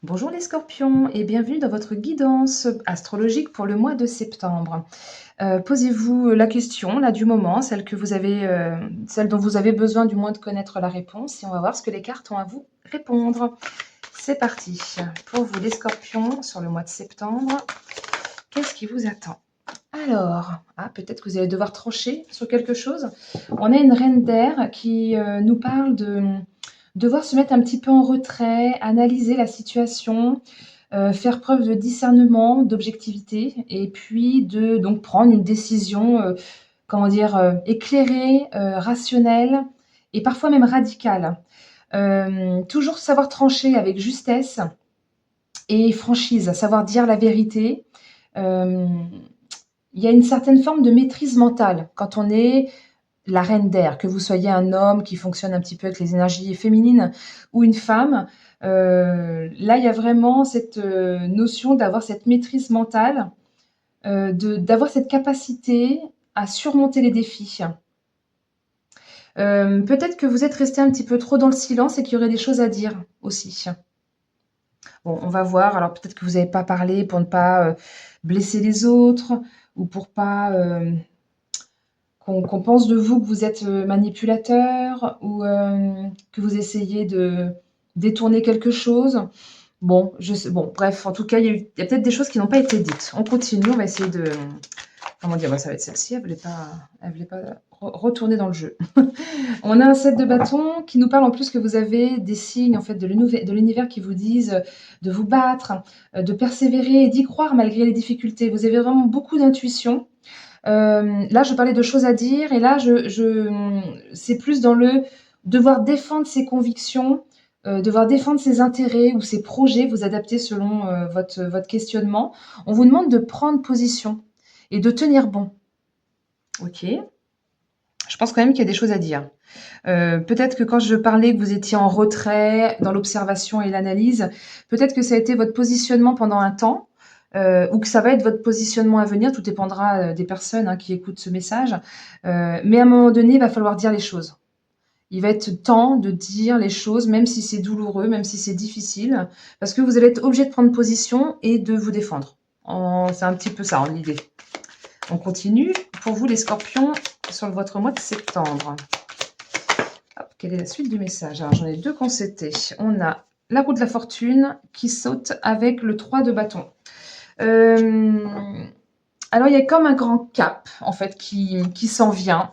Bonjour les scorpions et bienvenue dans votre guidance astrologique pour le mois de septembre. Posez-vous la question là du moment, celle dont vous avez besoin du moins de connaître la réponse et on va voir ce que les cartes ont à vous répondre. C'est parti pour vous les scorpions sur le mois de septembre. Qu'est-ce qui vous attend? Alors, peut-être que vous allez devoir trancher sur quelque chose. On a une reine d'air qui nous parle de devoir se mettre un petit peu en retrait, analyser la situation, faire preuve de discernement, d'objectivité, et puis de donc prendre une décision, éclairée, rationnelle et parfois même radicale. Toujours savoir trancher avec justesse et franchise, savoir dire la vérité. Hem, il y a une certaine forme de maîtrise mentale quand on est la reine d'air, que vous soyez un homme qui fonctionne un petit peu avec les énergies féminines ou une femme. Là, il y a vraiment cette, notion d'avoir cette maîtrise mentale, d'avoir cette capacité à surmonter les défis. Peut-être que vous êtes resté un petit peu trop dans le silence et qu'il y aurait des choses à dire aussi. Bon, on va voir. Alors peut-être que vous n'avez pas parlé pour ne pas, blesser les autres ou pour pas, qu'on pense de vous que vous êtes, manipulateur ou, que vous essayez de détourner quelque chose. Bon, bref, en tout cas, il y a peut-être des choses qui n'ont pas été dites. On continue, on va essayer de comment dire? Bah, ça va être celle-ci, elle voulait pas retourner dans le jeu. On a un 7 de bâton qui nous parle en plus que vous avez des signes en fait de l'univers qui vous disent, de vous battre, de persévérer et d'y croire malgré les difficultés. Vous avez vraiment beaucoup d'intuition. Là, je parlais de choses à dire et là, c'est plus dans le devoir défendre ses convictions, devoir défendre ses intérêts ou ses projets, vous adapter selon, votre questionnement. On vous demande de prendre position et de tenir bon. OK. Je pense quand même qu'il y a des choses à dire. Peut-être que quand je parlais que vous étiez en retrait dans l'observation et l'analyse, peut-être que ça a été votre positionnement pendant un temps, ou que ça va être votre positionnement à venir. Tout dépendra, des personnes, hein, qui écoutent ce message. Mais à un moment donné, il va falloir dire les choses. Il va être temps de dire les choses, même si c'est douloureux, même si c'est difficile, parce que vous allez être obligé de prendre position et de vous défendre. C'est un petit peu ça, en l'idée. On continue. Pour vous, les scorpions, sur votre mois de septembre. Hop, quelle est la suite du message? Alors, j'en ai deux concétés. On a la roue de la fortune qui saute avec le 3 de bâton. Alors, il y a comme un grand cap, en fait, qui s'en vient.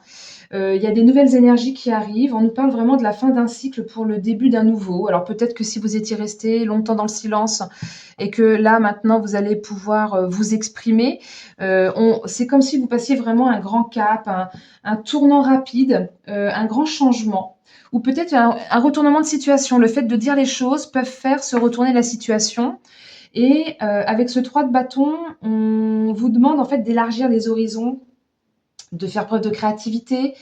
Il y a des nouvelles énergies qui arrivent. On nous parle vraiment de la fin d'un cycle pour le début d'un nouveau. Alors, peut-être que si vous étiez resté longtemps dans le silence et que là, maintenant, vous allez pouvoir vous exprimer, c'est comme si vous passiez vraiment un grand cap, un tournant rapide, un grand changement. Ou peut-être un retournement de situation. Le fait de dire les choses peuvent faire se retourner la situation. Et avec ce 3 de bâton, on vous demande en fait d'élargir les horizons, de faire preuve de créativité,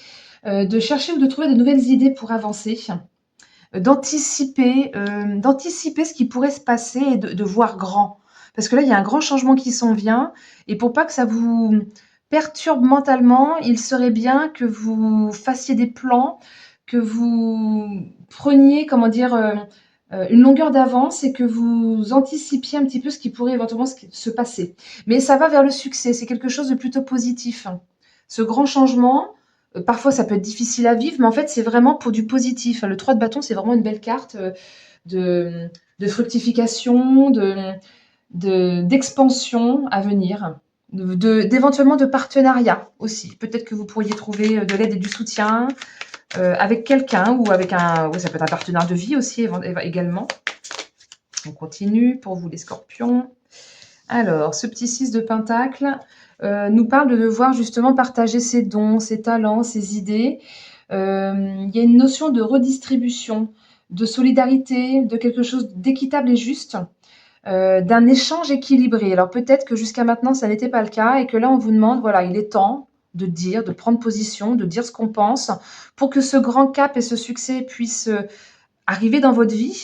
de chercher ou de trouver de nouvelles idées pour avancer, d'anticiper ce qui pourrait se passer et de voir grand. Parce que là, il y a un grand changement qui s'en vient et pour pas que ça vous perturbe mentalement, il serait bien que vous fassiez des plans, que vous preniez, une longueur d'avance et que vous anticipiez un petit peu ce qui pourrait éventuellement se passer. Mais ça va vers le succès, c'est quelque chose de plutôt positif. Ce grand changement, parfois ça peut être difficile à vivre, mais en fait c'est vraiment pour du positif. Le 3 de bâton, c'est vraiment une belle carte de, de fructification, d'expansion à venir, d'éventuellement de partenariat aussi. Peut-être que vous pourriez trouver de l'aide et du soutien avec quelqu'un ou avec ça peut être un partenaire de vie aussi également. On continue pour vous les scorpions. Alors, ce petit 6 de pentacle nous parle de devoir justement partager ses dons, ses talents, ses idées. Il y a une notion de redistribution, de solidarité, de quelque chose d'équitable et juste, d'un échange équilibré. Alors peut-être que jusqu'à maintenant, ça n'était pas le cas et que là, on vous demande, voilà, il est temps de dire, de prendre position, de dire ce qu'on pense pour que ce grand cap et ce succès puissent arriver dans votre vie,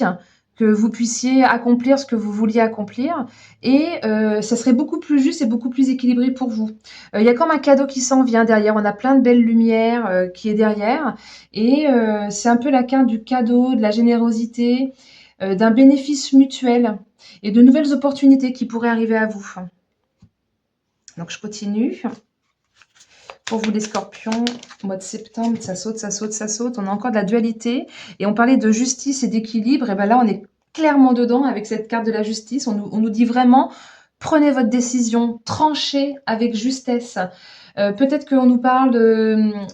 que vous puissiez accomplir ce que vous vouliez accomplir et ça serait beaucoup plus juste et beaucoup plus équilibré pour vous. Il y a comme un cadeau qui s'en vient derrière, on a plein de belles lumières, qui est derrière et c'est un peu la carte du cadeau, de la générosité, d'un bénéfice mutuel et de nouvelles opportunités qui pourraient arriver à vous. Donc, je continue. Pour vous les scorpions, mois de septembre, ça saute, ça saute, ça saute. On a encore de la dualité. Et on parlait de justice et d'équilibre. Et bien là, on est clairement dedans avec cette carte de la justice. On nous dit vraiment, prenez votre décision, tranchez avec justesse. Peut-être qu'on nous parle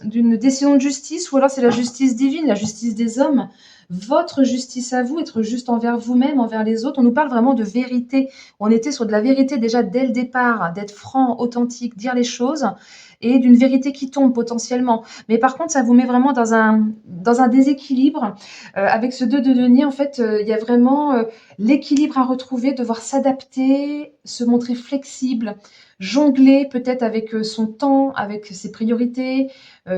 d'une décision de justice, ou alors c'est la justice divine, la justice des hommes. Votre justice à vous, être juste envers vous-même, envers les autres. On nous parle vraiment de vérité. On était sur de la vérité déjà dès le départ, d'être franc, authentique, dire les choses, et d'une vérité qui tombe potentiellement. Mais par contre, ça vous met vraiment dans un déséquilibre. Avec ce 2 de denier, en fait, il y a vraiment l'équilibre à retrouver, devoir s'adapter, se montrer flexible, jongler peut-être avec son temps, avec ses priorités,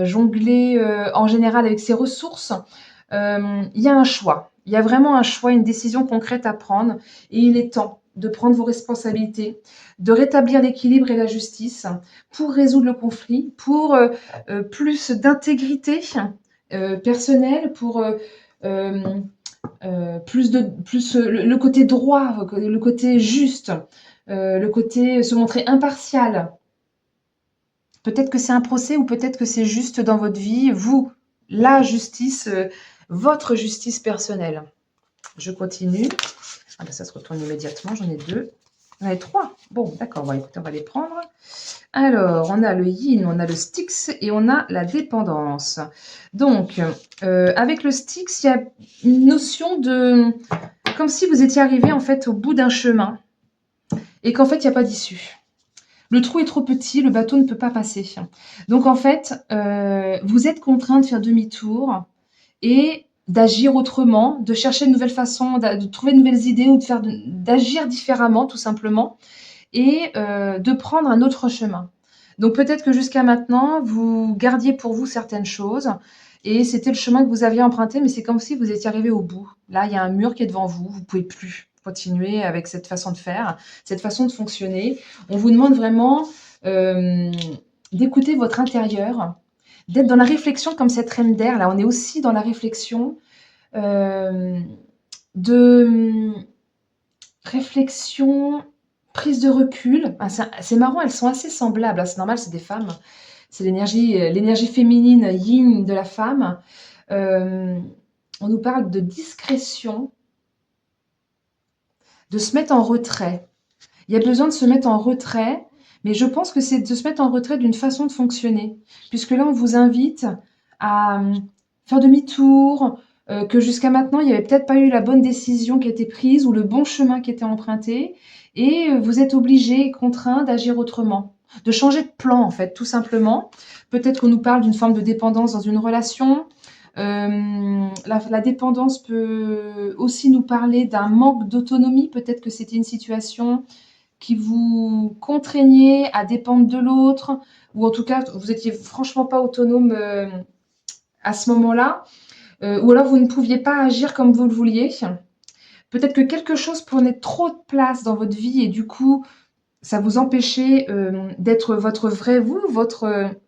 jongler en général avec ses ressources. Il y a un choix. Il y a vraiment un choix, une décision concrète à prendre. Et il est temps de prendre vos responsabilités, de rétablir l'équilibre et la justice pour résoudre le conflit, pour plus d'intégrité personnelle, pour plus le côté droit, le côté juste, le côté se montrer impartial. Peut-être que c'est un procès ou peut-être que c'est juste dans votre vie, vous, la justice, votre justice personnelle. Je continue. Ah ben ça se retourne immédiatement, j'en ai 2. J'en ai 3. Bon, d'accord, écoutez, on va les prendre. Alors, on a le yin, on a le Styx et on a la dépendance. Donc, avec le Styx, il y a une notion de... Comme si vous étiez arrivé en fait au bout d'un chemin et qu'en fait, il n'y a pas d'issue. Le trou est trop petit, le bateau ne peut pas passer. Donc, en fait, vous êtes contraint de faire demi-tour et d'agir autrement, de chercher de nouvelles façons, de trouver de nouvelles idées ou d'agir différemment, tout simplement, et de prendre un autre chemin. Donc peut-être que jusqu'à maintenant, vous gardiez pour vous certaines choses et c'était le chemin que vous aviez emprunté, mais c'est comme si vous étiez arrivé au bout. Là, il y a un mur qui est devant vous, vous ne pouvez plus continuer avec cette façon de faire, cette façon de fonctionner. On vous demande vraiment d'écouter votre intérieur, d'être dans la réflexion comme cette reine d'air. Là, on est aussi dans la réflexion, de réflexion, prise de recul. Ah, c'est marrant, elles sont assez semblables. Ah, c'est normal, c'est des femmes. C'est l'énergie féminine yin de la femme. On nous parle de discrétion, de se mettre en retrait. Il y a besoin de se mettre en retrait, mais je pense que c'est de se mettre en retrait d'une façon de fonctionner. Puisque là, on vous invite à faire demi-tour, que jusqu'à maintenant, il n'y avait peut-être pas eu la bonne décision qui a été prise ou le bon chemin qui était emprunté. Et vous êtes obligé, contraint d'agir autrement, de changer de plan, en fait, tout simplement. Peut-être qu'on nous parle d'une forme de dépendance dans une relation. La dépendance peut aussi nous parler d'un manque d'autonomie. Peut-être que c'était une situation qui vous contraignait à dépendre de l'autre, ou en tout cas, vous étiez franchement pas autonome à ce moment-là, ou alors vous ne pouviez pas agir comme vous le vouliez. Peut-être que quelque chose prenait trop de place dans votre vie et du coup, ça vous empêchait d'être votre vrai vous,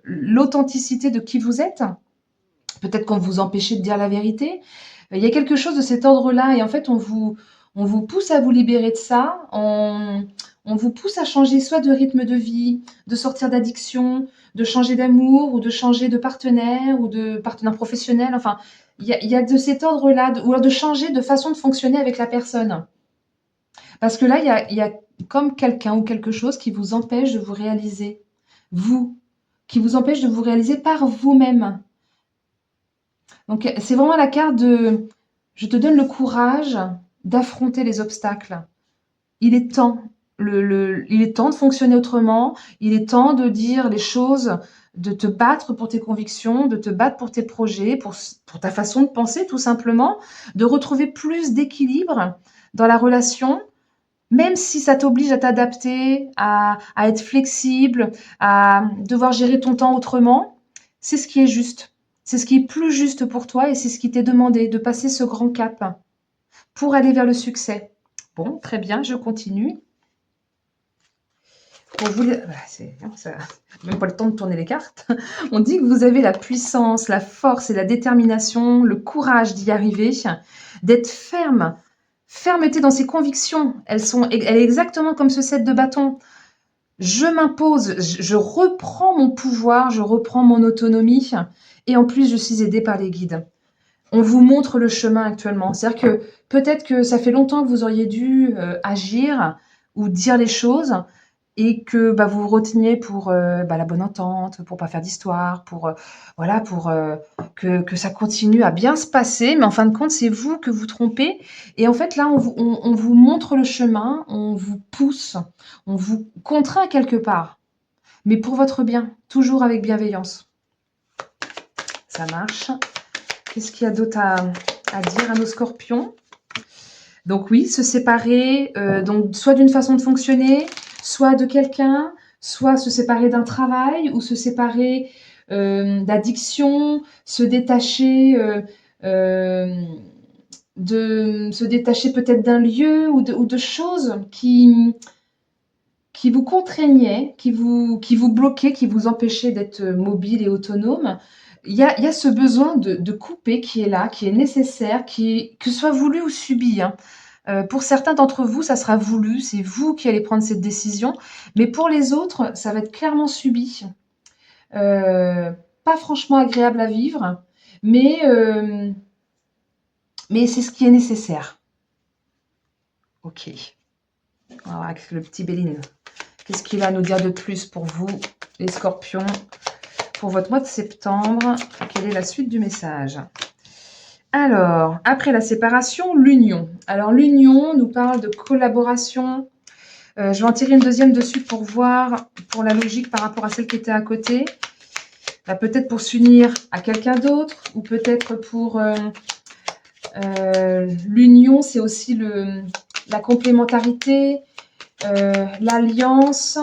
l'authenticité de qui vous êtes. Peut-être qu'on vous empêchait de dire la vérité. Il y a quelque chose de cet ordre-là et en fait, on vous pousse à vous libérer de ça. On vous pousse à changer soit de rythme de vie, de sortir d'addiction, de changer d'amour ou de changer de partenaire ou de partenaire professionnel. Enfin, il y a de cet ordre-là, ou alors de changer de façon de fonctionner avec la personne. Parce que là, il y a comme quelqu'un ou quelque chose qui vous empêche de vous réaliser, vous, qui vous empêche de vous réaliser par vous-même. Donc, c'est vraiment la carte de je te donne le courage d'affronter les obstacles. Il est temps. Il est temps de fonctionner autrement. Il est temps de dire les choses, de te battre pour tes convictions, de te battre pour tes projets, pour ta façon de penser, tout simplement, de retrouver plus d'équilibre dans la relation, même si ça t'oblige à t'adapter, à être flexible, à devoir gérer ton temps autrement. C'est ce qui est juste. C'est ce qui est plus juste pour toi et c'est ce qui t'est demandé, de passer ce grand cap pour aller vers le succès. Bon, très bien, je continue. Pour vous, ça, même pas le temps de tourner les cartes. On dit que vous avez la puissance, la force et la détermination, le courage d'y arriver, d'être ferme fermeté dans ses convictions. Elle est exactement comme ce 7 de bâton. Je m'impose, je reprends mon pouvoir, je reprends mon autonomie et en plus, je suis aidée par les guides. On vous montre le chemin actuellement. C'est-à-dire que peut-être que ça fait longtemps que vous auriez dû agir ou dire les choses et que bah, vous vous reteniez pour bah, la bonne entente, pour pas faire d'histoire, pour voilà, pour que ça continue à bien se passer. Mais en fin de compte, c'est vous que vous trompez. Et en fait, là, on vous montre le chemin, on vous pousse, on vous contraint quelque part, mais pour votre bien, toujours avec bienveillance. Ça marche. Qu'est-ce qu'il y a d'autre à dire à nos scorpions? Donc oui, se séparer, donc soit d'une façon de fonctionner, soit de quelqu'un, soit se séparer d'un travail ou se séparer d'addiction, se détacher se détacher peut-être d'un lieu ou de choses qui vous contraignaient, qui vous bloquaient, qui vous empêchaient d'être mobile et autonome. Il y a ce besoin de couper qui est là, qui est nécessaire, que ce soit voulu ou subi, hein. Pour certains d'entre vous, ça sera voulu, c'est vous qui allez prendre cette décision, mais pour les autres, ça va être clairement subi. Pas franchement agréable à vivre, mais, euh, mais c'est ce qui est nécessaire. Ok. On va voir avec le petit Béline. Qu'est-ce qu'il a à nous dire de plus pour vous, les scorpions, pour votre mois de septembre? Quelle est la suite du message? Alors, après la séparation, l'union. Alors, l'union nous parle de collaboration. Je vais en tirer une deuxième dessus pour voir, pour la logique par rapport à celle qui était à côté. Bah, peut-être pour s'unir à quelqu'un d'autre, ou peut-être pour l'union, c'est aussi la complémentarité, l'alliance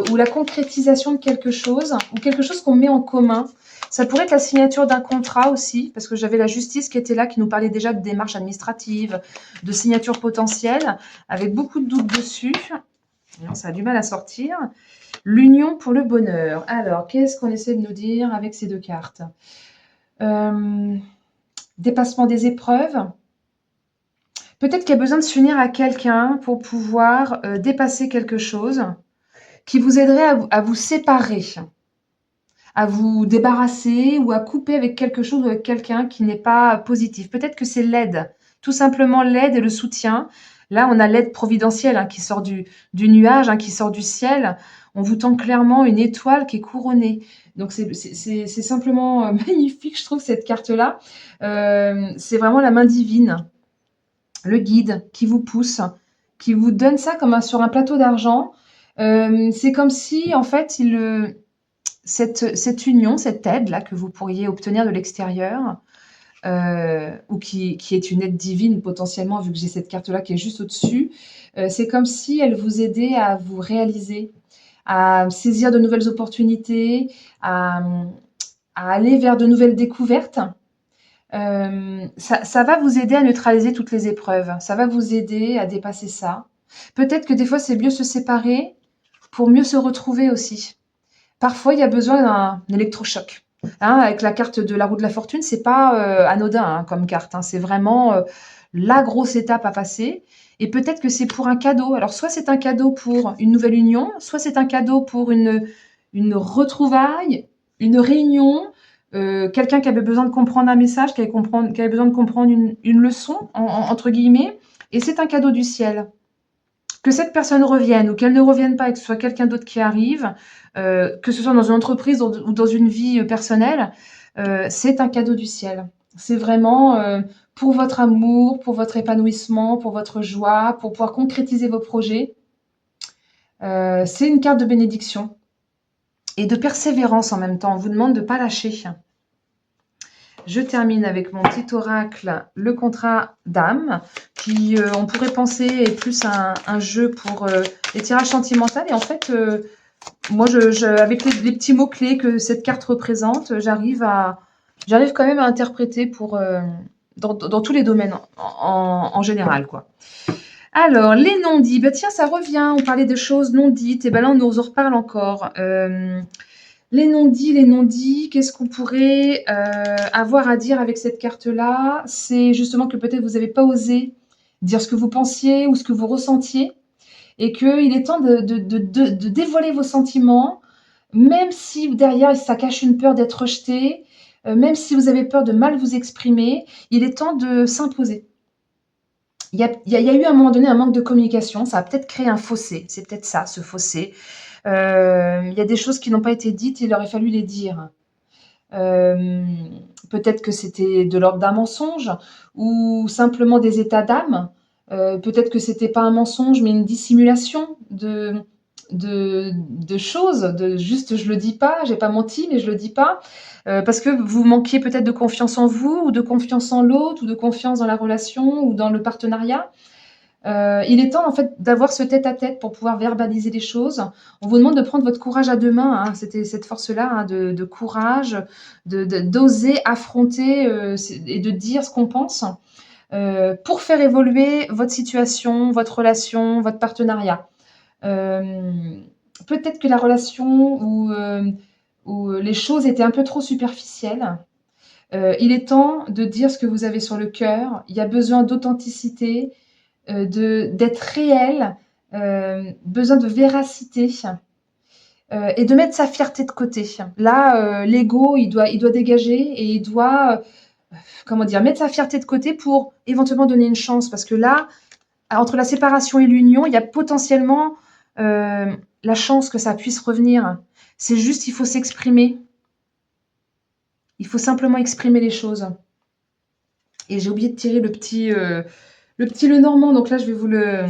ou la concrétisation de quelque chose, ou quelque chose qu'on met en commun. Ça pourrait être la signature d'un contrat aussi, parce que j'avais la justice qui était là, qui nous parlait déjà de démarches administratives, de signatures potentielles, avec beaucoup de doutes dessus. Non, ça a du mal à sortir. L'union pour le bonheur. Alors, qu'est-ce qu'on essaie de nous dire avec ces deux cartes? Dépassement des épreuves. Peut-être qu'il y a besoin de s'unir à quelqu'un pour pouvoir dépasser quelque chose qui vous aiderait à vous séparer, à vous débarrasser ou à couper avec quelque chose ou avec quelqu'un qui n'est pas positif. Peut-être que c'est l'aide, tout simplement l'aide et le soutien. Là, on a l'aide providentielle hein, qui sort du nuage, hein, qui sort du ciel. On vous tend clairement une étoile qui est couronnée. Donc, c'est simplement magnifique, je trouve, cette carte-là. C'est vraiment la main divine, le guide qui vous pousse, qui vous donne ça comme sur un plateau d'argent. C'est comme si, en fait, cette union, cette aide-là que vous pourriez obtenir de l'extérieur, ou qui est une aide divine potentiellement, vu que j'ai cette carte-là qui est juste au-dessus, c'est comme si elle vous aidait à vous réaliser, à saisir de nouvelles opportunités, à, à aller vers de nouvelles découvertes. Ça va vous aider à neutraliser toutes les épreuves. Ça va vous aider à dépasser ça. Peut-être que des fois, c'est mieux se séparer pour mieux se retrouver aussi. Parfois, il y a besoin d'un électrochoc. Hein, avec la carte de la roue de la fortune, c'est pas anodin hein, comme carte. Hein. C'est vraiment la grosse étape à passer. Et peut-être que c'est pour un cadeau. Alors, soit c'est un cadeau pour une nouvelle union, soit c'est un cadeau pour une retrouvaille, une réunion, quelqu'un qui avait besoin de comprendre un message, qui avait besoin de comprendre une leçon, entre guillemets. Et c'est un cadeau du ciel. Que cette personne revienne ou qu'elle ne revienne pas et que ce soit quelqu'un d'autre qui arrive, que ce soit dans une entreprise ou dans une vie personnelle, c'est un cadeau du ciel. C'est vraiment pour votre amour, pour votre épanouissement, pour votre joie, pour pouvoir concrétiser vos projets. C'est une carte de bénédiction et de persévérance en même temps. On vous demande de ne pas lâcher. Je termine avec mon petit oracle, le contrat d'âme, qui, on pourrait penser, est plus un jeu pour les tirages sentimentaux. Et en fait, moi, avec les petits mots-clés que cette carte représente, j'arrive quand même à interpréter dans tous les domaines en général, quoi. Alors, les non-dits, bah tiens, ça revient, on parlait de choses non dites, et ben là, on nous en reparle encore. Les non-dits, qu'est-ce qu'on pourrait avoir à dire avec cette carte-là? C'est justement que peut-être vous n'avez pas osé dire ce que vous pensiez ou ce que vous ressentiez et qu'il est temps de dévoiler vos sentiments, même si derrière ça cache une peur d'être rejeté, même si vous avez peur de mal vous exprimer, il est temps de s'imposer. Il y a eu à un moment donné un manque de communication, ça a peut-être créé un fossé, c'est peut-être ça, ce fossé. Il y a des choses qui n'ont pas été dites, il aurait fallu les dire. Euh, Peut-être que c'était de l'ordre d'un mensonge ou simplement des états d'âme. Peut-être que c'était pas un mensonge, mais une dissimulation de choses, de juste je le dis pas, j'ai pas menti, mais je le dis pas. Parce que vous manquiez peut-être de confiance en vous, ou de confiance en l'autre, ou de confiance dans la relation, ou dans le partenariat. Il est temps en fait d'avoir ce tête-à-tête pour pouvoir verbaliser les choses. On vous demande de prendre votre courage à deux mains, hein, c'était cette force-là, hein, de courage, d'oser affronter et de dire ce qu'on pense pour faire évoluer votre situation, votre relation, votre partenariat. Euh, Peut-être que la relation où les choses étaient un peu trop superficielles. Il est temps de dire ce que vous avez sur le cœur. Il y a besoin d'authenticité, d'être réel, besoin de véracité et de mettre sa fierté de côté. Là, l'ego, il doit dégager et il doit, comment dire, mettre sa fierté de côté pour éventuellement donner une chance. Parce que là, entre la séparation et l'union, il y a potentiellement la chance que ça puisse revenir. C'est juste, il faut s'exprimer. Il faut simplement exprimer les choses. Et j'ai oublié de tirer le petit Lenormand. Donc là, je vais vous le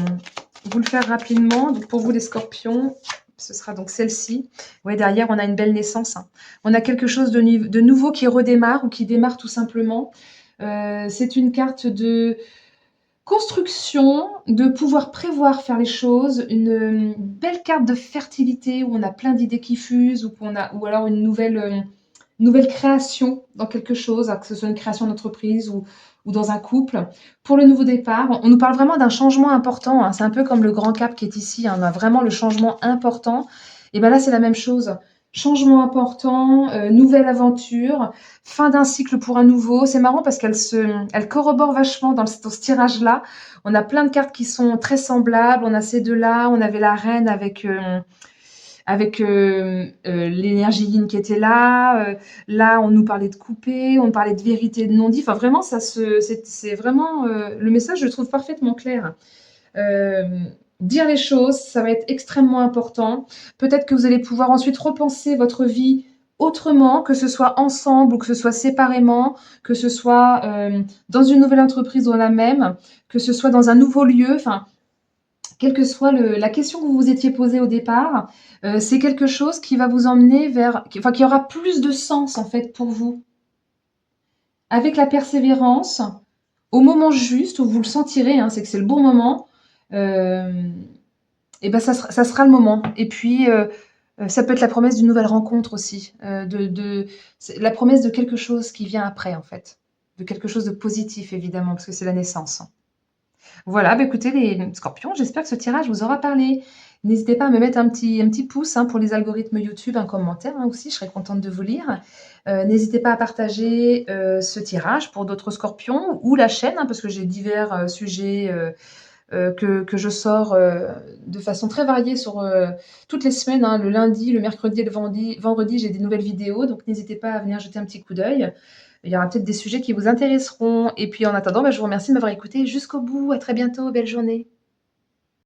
faire rapidement. Donc pour vous, les scorpions, ce sera donc celle-ci. Vous voyez, derrière, on a une belle naissance. On a quelque chose de nouveau qui redémarre ou qui démarre tout simplement. C'est une carte de construction, de pouvoir prévoir faire les choses, une belle carte de fertilité où on a plein d'idées qui fusent ou alors une nouvelle création dans quelque chose, que ce soit une création d'entreprise ou dans un couple. Pour le nouveau départ, on nous parle vraiment d'un changement important, hein. C'est un peu comme le grand cap qui est ici, hein. On a vraiment le changement important. Et bien là, c'est la même chose. Changement important, nouvelle aventure, fin d'un cycle pour un nouveau. C'est marrant parce elle corrobore vachement dans ce tirage-là. On a plein de cartes qui sont très semblables. On a ces deux-là. On avait la reine avec l'énergie yin qui était là. Là, on nous parlait de couper, on parlait de vérité, de non-dit. Enfin, vraiment, c'est vraiment le message, je le trouve parfaitement clair. Euh, Dire les choses, ça va être extrêmement important. Peut-être que vous allez pouvoir ensuite repenser votre vie autrement, que ce soit ensemble ou que ce soit séparément, que ce soit dans une nouvelle entreprise ou dans la même, que ce soit dans un nouveau lieu. Enfin, quelle que soit la question que vous vous étiez posée au départ, c'est quelque chose qui va vous emmener enfin, qui aura plus de sens en fait pour vous. Avec la persévérance, au moment juste où vous le sentirez, hein, c'est que c'est le bon moment, euh, et ben ça sera le moment. Et puis, ça peut être la promesse d'une nouvelle rencontre aussi, c'est la promesse de quelque chose qui vient après en fait, de quelque chose de positif évidemment, parce que c'est la naissance. Voilà, bah, écoutez les scorpions, j'espère que ce tirage vous aura parlé. N'hésitez pas à me mettre un petit pouce hein, pour les algorithmes YouTube, un commentaire hein, aussi, je serais contente de vous lire. N'hésitez pas à partager ce tirage pour d'autres scorpions ou la chaîne, hein, parce que j'ai divers sujets que je sors de façon très variée sur toutes les semaines, hein, le lundi, le mercredi et le vendredi, j'ai des nouvelles vidéos, donc n'hésitez pas à venir jeter un petit coup d'œil. Il y aura peut-être des sujets qui vous intéresseront. Et puis en attendant, bah, je vous remercie de m'avoir écouté jusqu'au bout. À très bientôt. Belle journée.